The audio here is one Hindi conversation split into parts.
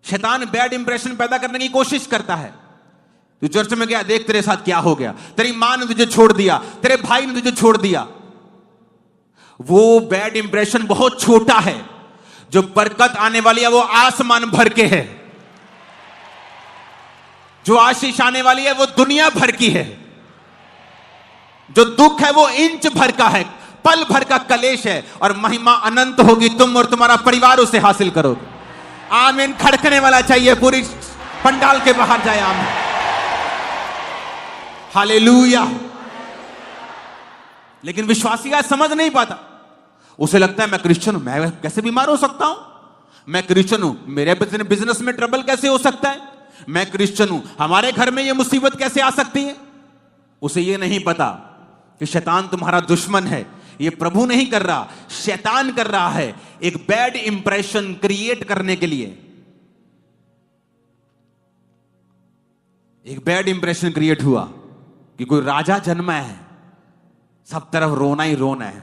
शैतान बैड इंप्रेशन पैदा करने की कोशिश करता है। तू चर्च में गया, देख तेरे साथ क्या हो गया, तेरी मां ने तुझे छोड़ दिया, तेरे भाई ने तुझे छोड़ दिया। वो बैड इंप्रेशन बहुत छोटा है, जो बरकत आने वाली है वो आसमान भर के है, जो आशीष आने वाली है वो दुनिया भर की है, जो दुख है वो इंच भर का है, पल भर का कलेश है, और महिमा अनंत होगी, तुम और तुम्हारा परिवार उसे हासिल करोगे। आमीन खड़कने वाला चाहिए, पूरी पंडाल के बाहर जाए आमीन। हालेलुया। लेकिन विश्वासी आज समझ नहीं पाता, उसे लगता है मैं क्रिश्चियन हूं, मैं कैसे बीमार हो सकता हूं, मैं क्रिश्चियन हूं, मेरे बिजनेस में ट्रबल कैसे हो सकता है, मैं क्रिश्चियन हूं, हमारे घर में यह मुसीबत कैसे आ सकती है। उसे यह नहीं पता कि शैतान तुम्हारा दुश्मन है, ये प्रभु नहीं कर रहा, शैतान कर रहा है, एक बैड इंप्रेशन क्रिएट करने के लिए। एक बैड इंप्रेशन क्रिएट हुआ कि कोई राजा जन्मा है, सब तरफ रोना ही रोना है,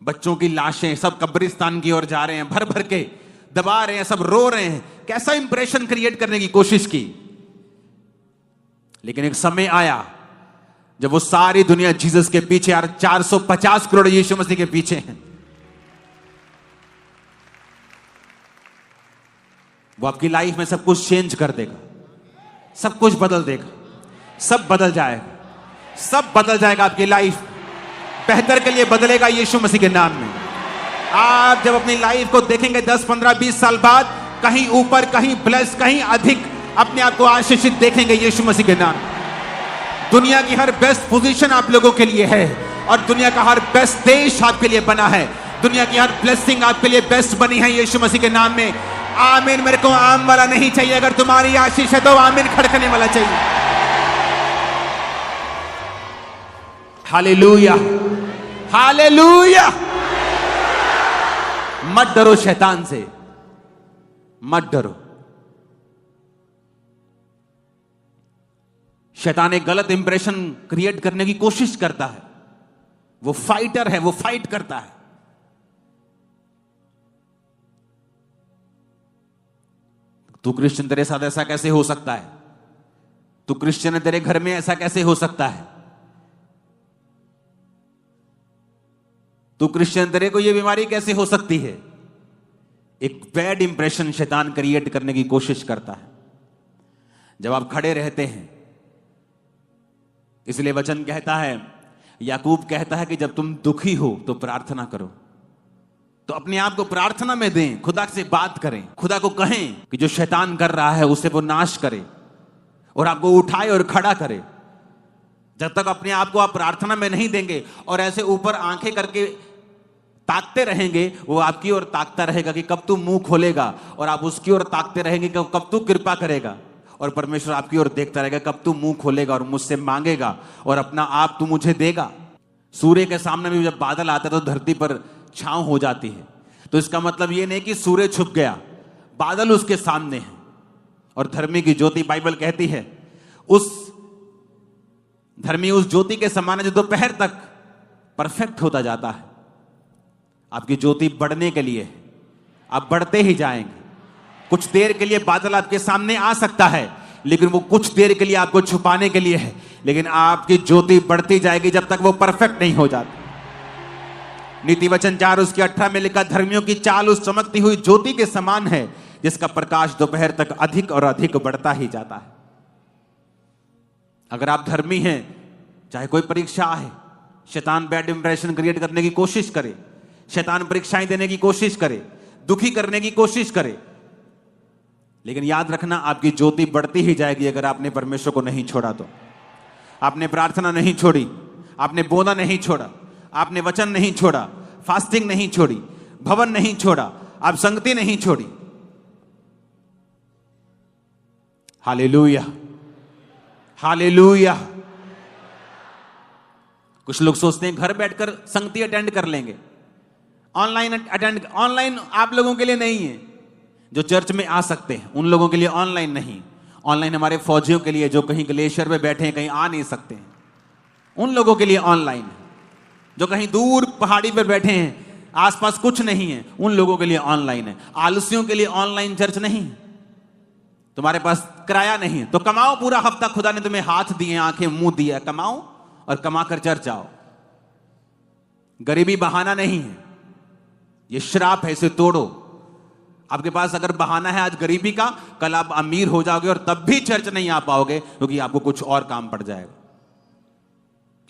बच्चों की लाशें सब कब्रिस्तान की ओर जा रहे हैं, भर भर के दबा रहे हैं, सब रो रहे हैं। कैसा इंप्रेशन क्रिएट करने की कोशिश की। लेकिन एक समय आया जब वो सारी दुनिया जीसस के पीछे, यार 450 करोड़ यीशु मसीह के पीछे हैं, वो आपकी लाइफ में सब कुछ चेंज कर देगा, सब कुछ बदल देगा, सब बदल जाएगा, सब बदल जाएगा। आपकी लाइफ बेहतर के लिए बदलेगा यीशु मसीह के नाम में। आप जब अपनी लाइफ को देखेंगे 10, 15, 20 साल बाद, कहीं ऊपर, कहीं ब्लेस, कहीं अधिक अपने आप को आशीषित देखेंगे यीशु मसीह के नाम। दुनिया की हर बेस्ट पोजीशन आप लोगों के लिए है, और दुनिया का हर बेस्ट देश आपके लिए बना है, दुनिया की हर ब्लेसिंग आपके लिए बेस्ट बनी है यीशु मसीह के नाम में। आमीन। मेरे को आम वाला नहीं चाहिए, अगर तुम्हारी आशीष है तो आमीन खड़कने वाला चाहिए। Hallelujah, hallelujah. मत डरो शैतान से, मत डरो। शैतान एक गलत इंप्रेशन क्रिएट करने की कोशिश करता है, वो फाइटर है, वो फाइट करता है। तू क्रिश्चियन, तेरे साथ ऐसा कैसे हो सकता है, तू क्रिश्चियन है, तेरे घर में ऐसा कैसे हो सकता है, तू क्रिश्चियन, तेरे को यह बीमारी कैसे हो सकती है। एक बैड इंप्रेशन शैतान क्रिएट करने की कोशिश करता है जब आप खड़े रहते हैं। इसलिए वचन कहता है, याकूब कहता है कि जब तुम दुखी हो तो प्रार्थना करो। तो अपने आप को प्रार्थना में दें, खुदा से बात करें, खुदा को कहें कि जो शैतान कर रहा है उसे वो नाश करे और आपको उठाए और खड़ा करे। जब तक अपने आप को आप प्रार्थना में नहीं देंगे और ऐसे ऊपर आंखें करके ताकते रहेंगे, वो आपकी ओर ताकता रहेगा कि कब तू मुंह खोलेगा, और आप उसकी ओर ताकते रहेंगे कि कब तू कृपा करेगा, और परमेश्वर आपकी ओर देखता रहेगा कब तू मुंह खोलेगा और मुझसे मांगेगा और अपना आप तू मुझे देगा। सूर्य के सामने भी जब बादल आता है तो धरती पर छांव हो जाती है। तो इसका मतलब ये नहीं कि सूर्य छुप गया, बादल उसके सामने है। और धर्मी की ज्योति, बाइबल कहती है, उस धर्मी उस ज्योति के समान है जो दोपहर तक परफेक्ट होता जाता है। आपकी ज्योति बढ़ने के लिए आप बढ़ते ही जाएंगे। कुछ देर के लिए बादल आपके सामने आ सकता है, लेकिन वो कुछ देर के लिए आपको छुपाने के लिए है, लेकिन आपकी ज्योति बढ़ती जाएगी जब तक वो परफेक्ट नहीं हो जाती। नीति वचन 4 उसके 18 में लिखा, धर्मियों की चाल उस चमकती हुई ज्योति के समान है जिसका प्रकाश दोपहर तक अधिक और अधिक बढ़ता ही जाता है। अगर आप धर्मी हैं, चाहे कोई परीक्षा आए, शैतान बैड इंप्रेशन क्रिएट करने की कोशिश करे, शैतान परीक्षाएं देने की कोशिश करे, दुखी करने की कोशिश करे, लेकिन याद रखना आपकी ज्योति बढ़ती ही जाएगी अगर आपने परमेश्वर को नहीं छोड़ा तो। आपने प्रार्थना नहीं छोड़ी, आपने बोना नहीं छोड़ा, आपने वचन नहीं छोड़ा, फास्टिंग नहीं छोड़ी, भवन नहीं छोड़ा, आप संगति नहीं छोड़ी। Hallelujah, hallelujah. कुछ लोग सोचते हैं घर बैठकर संगति अटेंड कर लेंगे, ऑनलाइन आप लोगों के लिए नहीं है। जो चर्च में आ सकते हैं उन लोगों के लिए ऑनलाइन नहीं। ऑनलाइन हमारे फौजियों के लिए जो कहीं ग्लेशियर में बैठे हैं, कहीं आ नहीं सकते हैं, उन लोगों के लिए ऑनलाइन है। जो कहीं दूर पहाड़ी पर बैठे हैं, आसपास कुछ नहीं है, उन लोगों के लिए ऑनलाइन है। आलसियों के लिए ऑनलाइन चर्च नहीं है। तुम्हारे पास किराया नहीं है तो कमाओ पूरा हफ्ता, खुदा ने तुम्हें हाथ दिए, आंखें, मुंह दिया, कमाओ और कमा कर चर्च आओ। गरीबी बहाना नहीं है, ये श्राप है, इसे तोड़ो। आपके पास अगर बहाना है आज गरीबी का, कल आप अमीर हो जाओगे और तब भी चर्च नहीं आ पाओगे, क्योंकि आपको कुछ और काम पड़ जाएगा।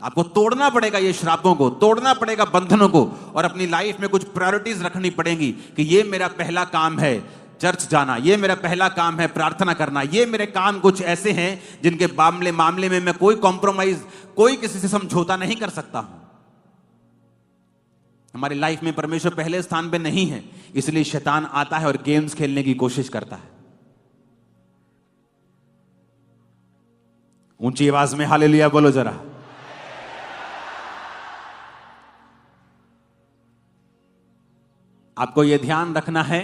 आपको तोड़ना पड़ेगा ये श्रापों को, तोड़ना पड़ेगा बंधनों को, और अपनी लाइफ में कुछ प्रायोरिटीज रखनी पड़ेंगी कि ये मेरा पहला काम है चर्च जाना, ये मेरा पहला काम है प्रार्थना करना, ये मेरे काम कुछ ऐसे हैं जिनके मामले में मैं कोई कॉम्प्रोमाइज, कोई किसी से समझौता नहीं कर सकता हूं। हमारी लाइफ में परमेश्वर पहले स्थान पे नहीं है, इसलिए शैतान आता है और गेम्स खेलने की कोशिश करता है। ऊंची आवाज में हालेलुया बोलो जरा। आपको यह ध्यान रखना है,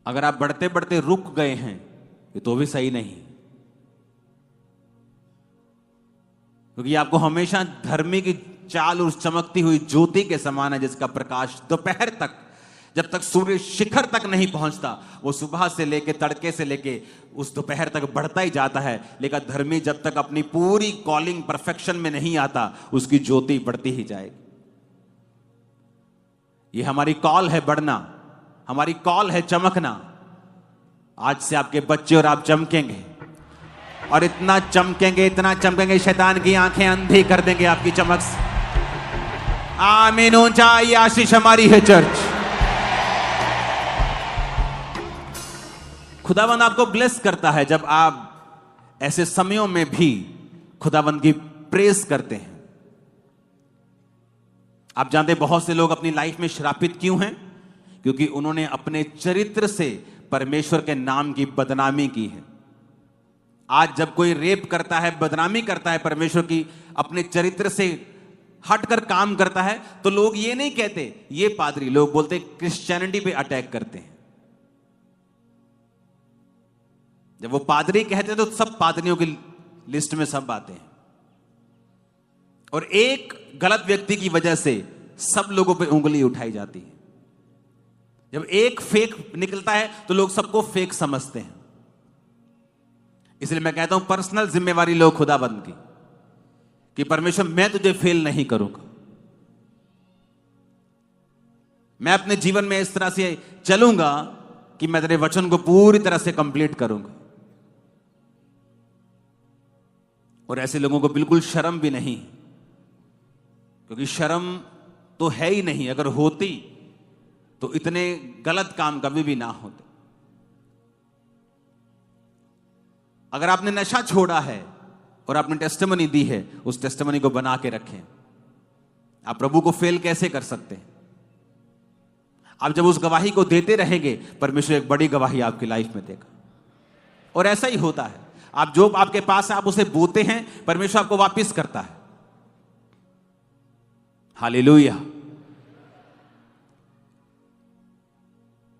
अगर आप बढ़ते बढ़ते रुक गए हैं ये तो भी सही नहीं, क्योंकि आपको हमेशा धर्मी की चाल उस चमकती हुई ज्योति के समान है जिसका प्रकाश दोपहर तक, जब तक सूर्य शिखर तक नहीं पहुंचता, वो सुबह से लेके तड़के से लेके उस दोपहर तक बढ़ता ही जाता है। लेकिन धर्मी जब तक अपनी पूरी कॉलिंग परफेक्शन में नहीं आता, उसकी ज्योति बढ़ती ही जाएगी। ये हमारी कॉल है बढ़ना, हमारी कॉल है चमकना। आज से आपके बच्चे और आप चमकेंगे, और इतना चमकेंगे शैतान की आंखें अंधी कर देंगे आपकी चमक से। आमीन। ऊंचाई आशीष हमारी है चर्च। खुदावंद आपको ब्लेस करता है जब आप ऐसे समयों में भी खुदावंद की प्रेज करते हैं। आप जानते हैं बहुत से लोग अपनी लाइफ में श्रापित क्यों हैं? क्योंकि उन्होंने अपने चरित्र से परमेश्वर के नाम की बदनामी की है। आज जब कोई रेप करता है, बदनामी करता है परमेश्वर की, अपने चरित्र से हटकर काम करता है, तो लोग ये नहीं कहते ये पादरी, लोग बोलते क्रिश्चियनिटी पे अटैक करते हैं। जब वो पादरी कहते हैं तो सब पादरियों की लिस्ट में सब आते हैं, और एक गलत व्यक्ति की वजह से सब लोगों पे उंगली उठाई जाती है। जब एक फेक निकलता है तो लोग सबको फेक समझते हैं। इसलिए मैं कहता हूं पर्सनल जिम्मेवारी लो खुदाबंद की, कि परमेश्वर मैं तुझे फेल नहीं करूंगा। मैं अपने जीवन में इस तरह से चलूंगा कि मैं तेरे वचन को पूरी तरह से कंप्लीट करूंगा। और ऐसे लोगों को बिल्कुल शर्म भी नहीं, क्योंकि शर्म तो है ही नहीं। अगर होती तो इतने गलत काम कभी भी ना होते। अगर आपने नशा छोड़ा है और आपने टेस्टिमनी दी है, उस टेस्टिमनी को बना के रखें। आप प्रभु को फेल कैसे कर सकते हैं? आप जब उस गवाही को देते रहेंगे, परमेश्वर एक बड़ी गवाही आपकी लाइफ में देगा। और ऐसा ही होता है, आप जो आपके पास है आप उसे बोते हैं, परमेश्वर आपको वापस करता है। हालेलुया।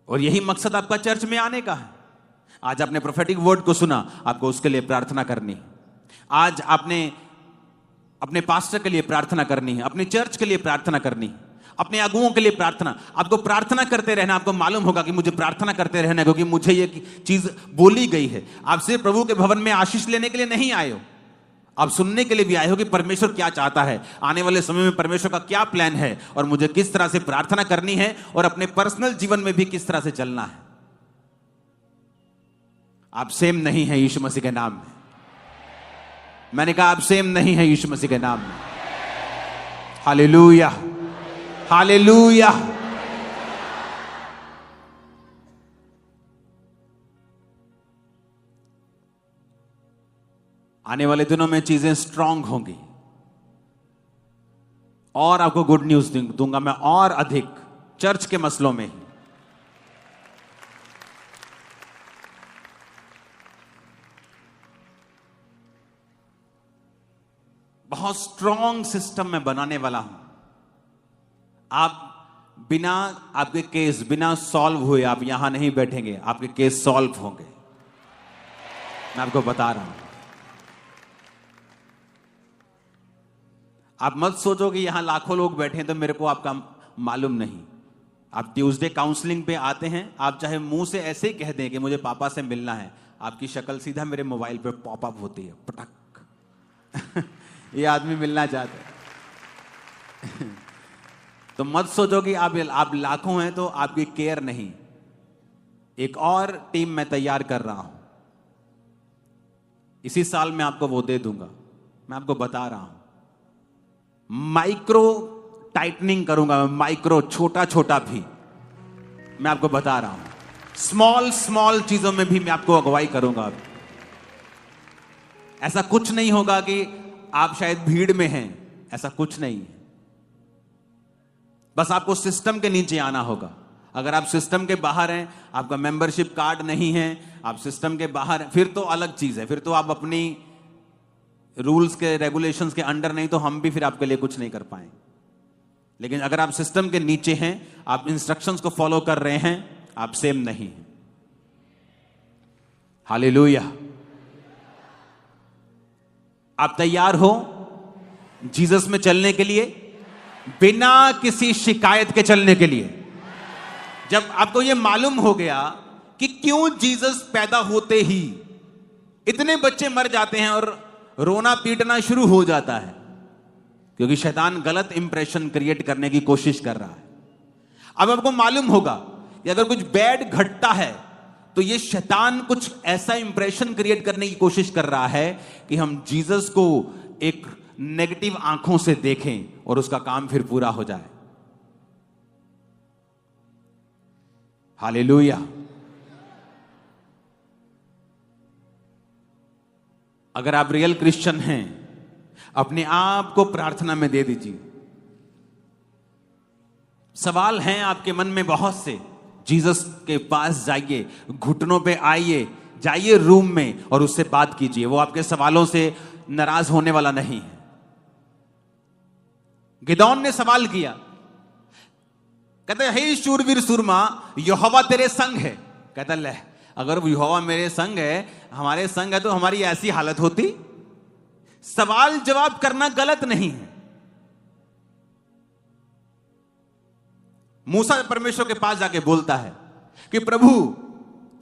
और यही मकसद आपका चर्च में आने का है। आज आपने प्रोफेटिक वर्ड को सुना, आपको उसके लिए प्रार्थना करनी है। आज आपने अपने पास्टर के लिए प्रार्थना करनी है, अपने चर्च के लिए प्रार्थना करनी है, अपने अगुओं के लिए प्रार्थना। आपको प्रार्थना करते रहना। आपको मालूम होगा कि मुझे प्रार्थना करते रहना, क्योंकि मुझे ये चीज बोली गई है। आप सिर्फ प्रभु के भवन में आशीष लेने के लिए नहीं आए हो, आप सुनने के लिए भी आए हो कि परमेश्वर क्या चाहता है, आने वाले समय में परमेश्वर का क्या प्लान है, और मुझे किस तरह से प्रार्थना करनी है, और अपने पर्सनल जीवन में भी किस तरह से चलना है। आप सेम नहीं है यीशु मसीह के नाम में। मैंने कहा आप सेम नहीं है यीशु मसीह के नाम में। Hallelujah, hallelujah. आने वाले दिनों में चीजें स्ट्रांग होंगी, और आपको गुड न्यूज दूंगा मैं, और अधिक चर्च के मसलों में ही। बहुत स्ट्रांग सिस्टम में बनाने वाला हूं। आप बिना आपके केस बिना सॉल्व हुए आप यहां नहीं बैठेंगे, आपके केस सॉल्व होंगे। मैं आपको बता रहा हूं। आप मत सोचो कि यहां लाखों लोग बैठे हैं तो मेरे को आपका मालूम नहीं। आप ट्यूसडे काउंसलिंग पे आते हैं, आप चाहे मुंह से ऐसे ही कह दें कि मुझे पापा से मिलना है, आपकी शक्ल सीधा मेरे मोबाइल पे पॉपअप होती है, पटक। ये आदमी मिलना चाहते हैं। तो मत सोचो कि आप लाखों हैं तो आपकी केयर नहीं। एक और टीम मैं तैयार कर रहा हूं, इसी साल मैं आपको वो दे दूंगा। मैं आपको बता रहा हूं, माइक्रो टाइटनिंग करूंगा, माइक्रो, छोटा छोटा भी मैं आपको बता रहा हूं। स्मॉल स्मॉल चीजों में भी मैं आपको अगुवाई करूंगा। ऐसा कुछ नहीं होगा कि आप शायद भीड़ में हैं, ऐसा कुछ नहीं है। बस आपको सिस्टम के नीचे आना होगा। अगर आप सिस्टम के बाहर हैं, आपका मेंबरशिप कार्ड नहीं है, आप सिस्टम के बाहर हैं, फिर तो अलग चीज है। फिर तो आप अपनी रूल्स के रेगुलेशंस के अंडर नहीं, तो हम भी फिर आपके लिए कुछ नहीं कर पाएंगे। लेकिन अगर आप सिस्टम के नीचे हैं, आप इंस्ट्रक्शंस को फॉलो कर रहे हैं, आप सेम नहीं हैं। हालेलुया। आप तैयार हो जीसस में चलने के लिए, बिना किसी शिकायत के चलने के लिए? जब आपको यह मालूम हो गया कि क्यों जीसस पैदा होते ही इतने बच्चे मर जाते हैं और रोना पीटना शुरू हो जाता है, क्योंकि शैतान गलत इंप्रेशन क्रिएट करने की कोशिश कर रहा है। अब आपको मालूम होगा कि अगर कुछ बैड घटता है तो यह शैतान कुछ ऐसा इंप्रेशन क्रिएट करने की कोशिश कर रहा है कि हम जीसस को एक नेगेटिव आंखों से देखें और उसका काम फिर पूरा हो जाए। हालेलुया। अगर आप रियल क्रिश्चियन हैं, अपने आप को प्रार्थना में दे दीजिए। सवाल हैं आपके मन में बहुत से, जीसस के पास जाइए, घुटनों पे आइए, जाइए रूम में और उससे बात कीजिए। वो आपके सवालों से नाराज होने वाला नहीं है। गिदौन ने सवाल किया, कहते हे शूरवीर सूरमा, यहोवा तेरे संग है। कहता ले, अगर यहोवा मेरे संग है, हमारे संग है, तो हमारी ऐसी हालत होती। सवाल जवाब करना गलत नहीं है। मूसा परमेश्वर के पास जाके बोलता है कि प्रभु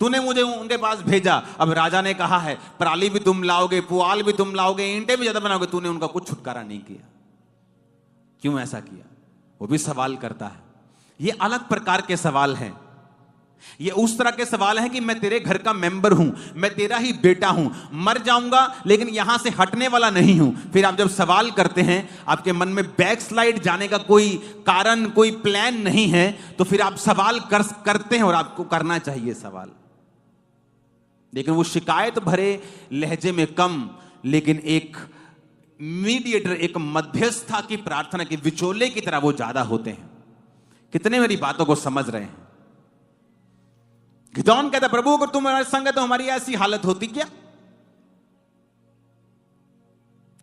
तूने मुझे उनके पास भेजा, अब राजा ने कहा है पराली भी तुम लाओगे, पुआल भी तुम लाओगे, ईंटें भी ज्यादा बनाओगे, तूने उनका कुछ छुटकारा नहीं किया। क्यों ऐसा किया? वो भी सवाल करता है। ये अलग प्रकार के सवाल हैं। ये उस तरह के सवाल हैं कि मैं तेरे घर का मेंबर हूं, मैं तेरा ही बेटा हूं, मर जाऊंगा लेकिन यहां से हटने वाला नहीं हूं। फिर आप जब सवाल करते हैं, आपके मन में बैकस्लाइड जाने का कोई कारण, कोई प्लान नहीं है, तो फिर आप सवाल करते हैं और आपको करना चाहिए सवाल। लेकिन वो शिकायत भरे लहजे में कम, लेकिन एक मीडिएटर, एक मध्यस्थता की प्रार्थना के विचोले की तरह वो ज्यादा होते हैं। कितने मेरी बातों को समझ रहे हैं? गिदौन कहता, प्रभु अगर तुम हमारे संग है तो हमारी ऐसी हालत होती क्या?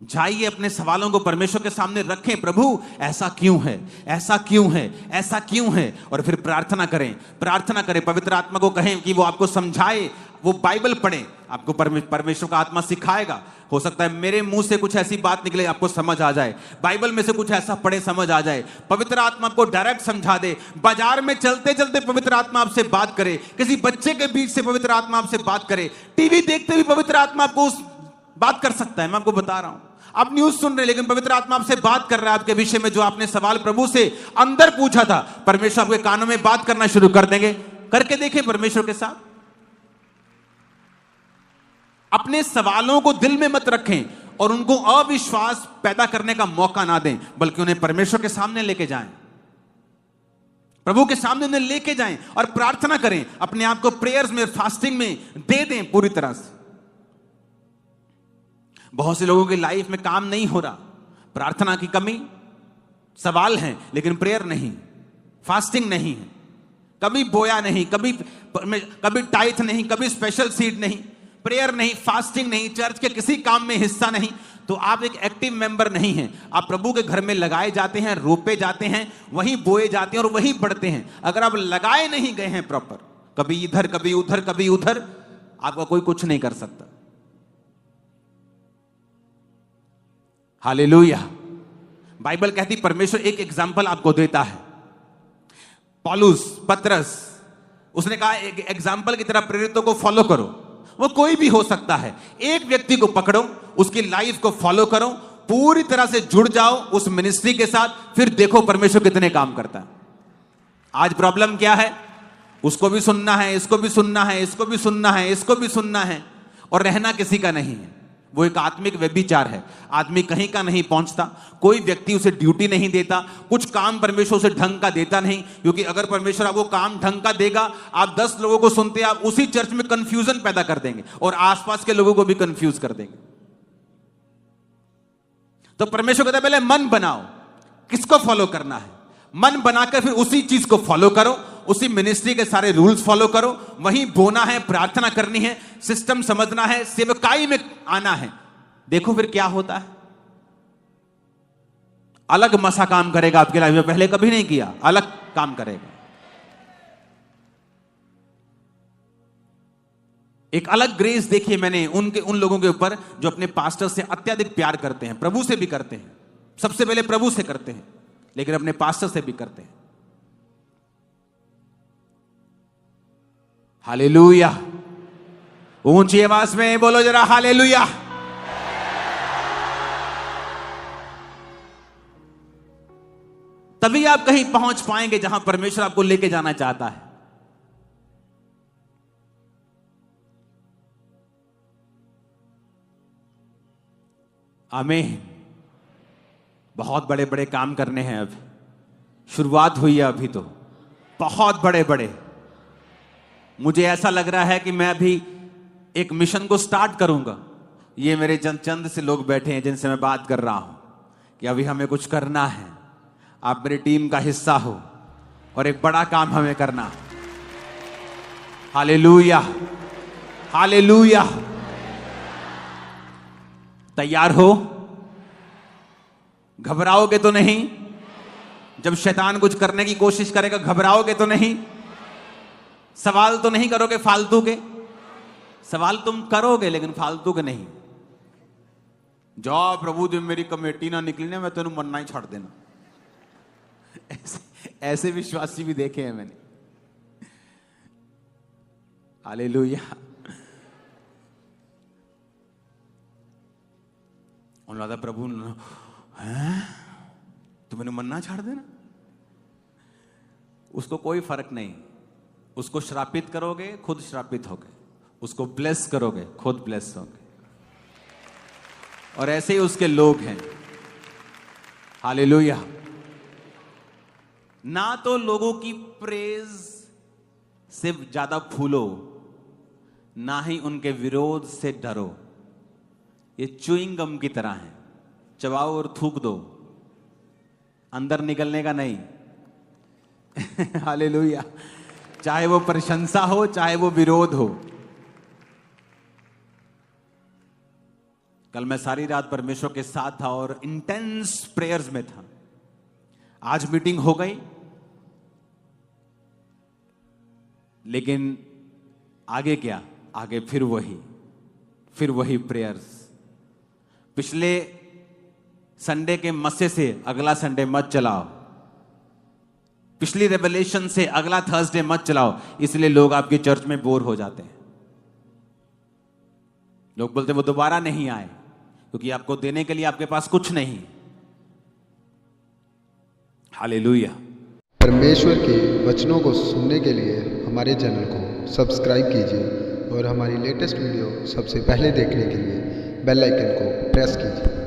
जाइए अपने सवालों को परमेश्वर के सामने रखें। प्रभु ऐसा क्यों है, ऐसा क्यों है, ऐसा क्यों है? और फिर प्रार्थना करें, प्रार्थना करें, पवित्र आत्मा को कहें कि वो आपको समझाए। वो बाइबल पढ़ें, आपको परमेश्वर का आत्मा सिखाएगा। हो सकता है मेरे मुंह से कुछ ऐसी बात निकले आपको समझ आ जाए, बाइबल में से कुछ ऐसा पढ़े समझ आ जाए, पवित्र आत्मा आपको डायरेक्ट समझा दे। बाजार में चलते चलते पवित्र आत्मा आपसे बात करे, किसी बच्चे के बीच से पवित्र आत्मा आपसे बात करे, टीवी देखते हुए पवित्र आत्मा आपको बात कर सकता है। मैं आपको बता रहा हूं, आप न्यूज सुन रहे, लेकिन पवित्र आत्मा आपसे बात कर रहा है आपके विषय में, जो आपने सवाल प्रभु से अंदर पूछा था। परमेश्वर आपके कानों में बात करना शुरू कर देंगे। करके देखें परमेश्वर के साथ। अपने सवालों को दिल में मत रखें और उनको अविश्वास पैदा करने का मौका ना दें, बल्कि उन्हें परमेश्वर के सामने लेके जाएं, प्रभु के सामने उन्हें लेके जाएं और प्रार्थना करें। अपने आप को प्रेयर्स में, फास्टिंग में दे दें पूरी तरह से। बहुत से लोगों की लाइफ में काम नहीं हो रहा, प्रार्थना की कमी, सवाल हैं लेकिन प्रेयर नहीं, फास्टिंग नहीं है, कभी बोया नहीं, कभी टाइथ नहीं, कभी स्पेशल सीड नहीं, प्रेयर नहीं, फास्टिंग नहीं, चर्च के किसी काम में हिस्सा नहीं, तो आप एक एक्टिव मेंबर नहीं हैं। आप प्रभु के घर में लगाए जाते हैं, रोपे जाते हैं, वहीं बोए जाते हैं और वहीं बढ़ते हैं। अगर आप लगाए नहीं गए हैं प्रॉपर, कभी इधर कभी उधर कभी उधर, आपका कोई कुछ नहीं कर सकता। हालेलुया। बाइबल कहती, परमेश्वर एक एग्जाम्पल आपको देता है। पौलुस, पतरस, उसने कहा एक एग्जाम्पल की तरह प्रेरितों को फॉलो करो। वो कोई भी हो सकता है। एक व्यक्ति को पकड़ो, उसकी लाइफ को फॉलो करो, पूरी तरह से जुड़ जाओ उस मिनिस्ट्री के साथ, फिर देखो परमेश्वर कितने काम करता है। आज प्रॉब्लम क्या है? उसको भी सुनना है, इसको भी सुनना है, इसको भी सुनना है, इसको भी सुनना है, और रहना किसी का नहीं है। वो एक आत्मिक व्यभिचार है। आदमी कहीं का नहीं पहुंचता, कोई व्यक्ति उसे ड्यूटी नहीं देता, कुछ काम परमेश्वर उसे ढंग का देता नहीं, क्योंकि अगर परमेश्वर आपको काम ढंग का देगा, आप 10 लोगों को सुनते, आप उसी चर्च में कंफ्यूजन पैदा कर देंगे और आसपास के लोगों को भी कंफ्यूज कर देंगे। तो परमेश्वर कहता है पहले मन बनाओ, किसको फॉलो करना है, मन बनाकर फिर उसी चीज को फॉलो करो, उसी मिनिस्ट्री के सारे रूल्स फॉलो करो, वहीं बोना है, प्रार्थना करनी है, सिस्टम समझना है, सेवकाई में आना है। देखो फिर क्या होता है। अलग मसा काम करेगा आपके लाइफ में, पहले कभी नहीं किया, अलग काम करेगा। एक अलग ग्रेस देखिए मैंने उन लोगों के ऊपर जो अपने पास्टर से अत्यधिक प्यार करते हैं, प्रभु से भी करते हैं, सबसे पहले प्रभु से करते हैं, लेकिन अपने पास्टर से भी करते हैं। हालेलुया, ऊंची आवाज में बोलो जरा हालेलुया। तभी आप कहीं पहुंच पाएंगे जहां परमेश्वर आपको लेके जाना चाहता है। आमीन। बहुत बड़े बड़े काम करने हैं, अभी शुरुआत हुई है, अभी तो बहुत बड़े बड़े। मुझे ऐसा लग रहा है कि मैं अभी एक मिशन को स्टार्ट करूंगा। ये मेरे चंद से लोग बैठे हैं जिनसे मैं बात कर रहा हूं कि अभी हमें कुछ करना है, आप मेरी टीम का हिस्सा हो और एक बड़ा काम हमें करना। Hallelujah, hallelujah. तैयार हो? घबराओगे तो नहीं? जब शैतान कुछ करने की कोशिश करेगा घबराओगे तो नहीं? सवाल तो नहीं करोगे फालतू के? सवाल तुम करोगे लेकिन फालतू के नहीं। जाओ प्रभु जब मेरी कमेटी ना निकली ना, मैं तेनू मरना ही छाड़ देना। ऐसे विश्वासी भी देखे हैं मैंने। हालेलुया। उन्होंने कहा प्रभु तो मैंने मन्ना छाड़ देना। उसको कोई फर्क नहीं। उसको श्रापित करोगे खुद श्रापित होगे, उसको ब्लेस करोगे खुद ब्लेस होगे। और ऐसे ही उसके लोग हैं। हालेलुया। ना तो लोगों की प्रेज से ज्यादा फूलो, ना ही उनके विरोध से डरो। ये च्युइंग गम की तरह है, चबाओ और थूक दो, अंदर निकलने का नहीं। हालेलुया। चाहे वो प्रशंसा हो चाहे वो विरोध हो। कल मैं सारी रात परमेश्वर के साथ था और इंटेंस प्रेयर्स में था। आज मीटिंग हो गई, लेकिन आगे क्या? आगे फिर वही प्रेयर्स। पिछले संडे के मस्से से अगला संडे मत चलाओ, पिछली रेवलेशन से अगला थर्सडे मत चलाओ। इसलिए लोग आपके चर्च में बोर हो जाते हैं। लोग बोलते हैं वो दोबारा नहीं आए, क्योंकि आपको देने के लिए आपके पास कुछ नहीं। हालेलुया। परमेश्वर के वचनों को सुनने के लिए हमारे चैनल को सब्सक्राइब कीजिए और हमारी लेटेस्ट वीडियो सबसे पहले देखने के लिए बेल आइकन को प्रेस कीजिए।